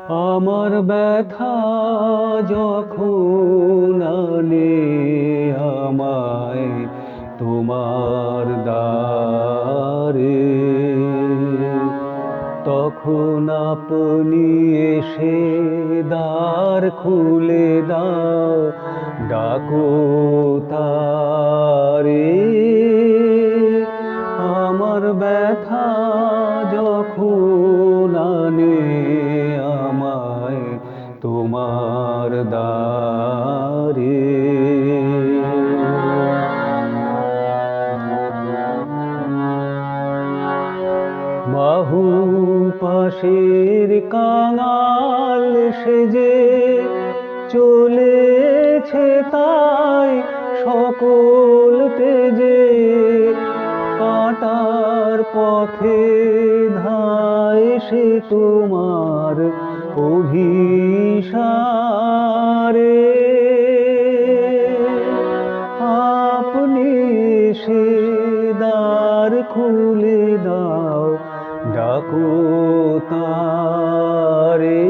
আমার ব্যথা যখন আনে আমায় তোমার দ্বারে, তখন আপনি এসে দ্বার খুলে দাও, ডাকো তারে। আমার ব্যথা যখন আনে আমায় তোমার দ্বারে, বাহু পাশের কাঙাল সেজে চলেছে তাই সকল তেজে, কাটার পথে ধায় সে তোমার অভিসারে। আপনি সে দ্বার খুলে দাও, ডাকো তারে।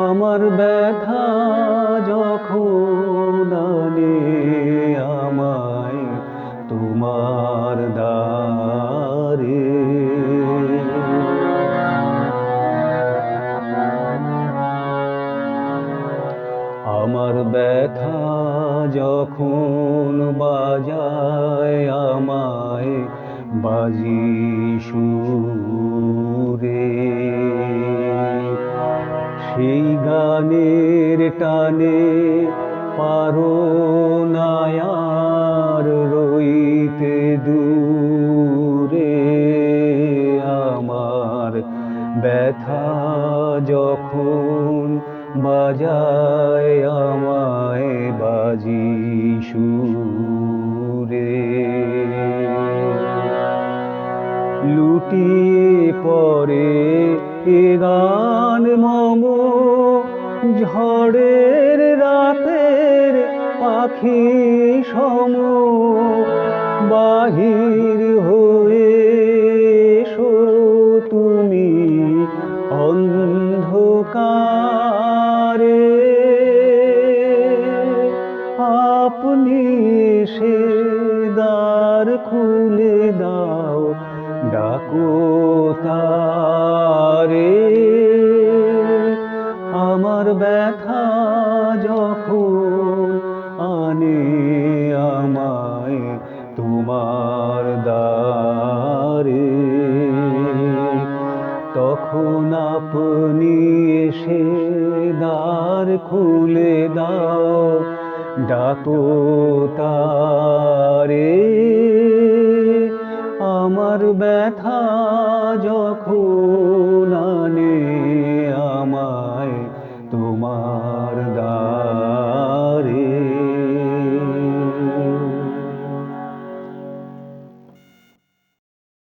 আমার ব্যথা যখন আনে আমায় তোমার দ্বারে, আমার ব্যথা যখন বাজায় আমায় বাজি সুরে, সেই গানের টানে পারো না আর রইতে দূরে। আমার ব্যথা যখন বাজায় আমায় বাজি সুরে, লুটিয়ে পড়ে এ গান মম ঝড়ের রাতের পাখি সম, বাহির হয়ে এসো তুমি অন্ধকারে। আপনি সে দ্বার খুলে দাও, ডাকো তারে। আমার ব্যথা যখন আনে আমায় তোমার দ্বারে, তখন আপনি এসে দ্বার খুলে দাও, ডাকো তারে। আমার ব্যথা যখন আনে আমায় তোমার দ্বারে।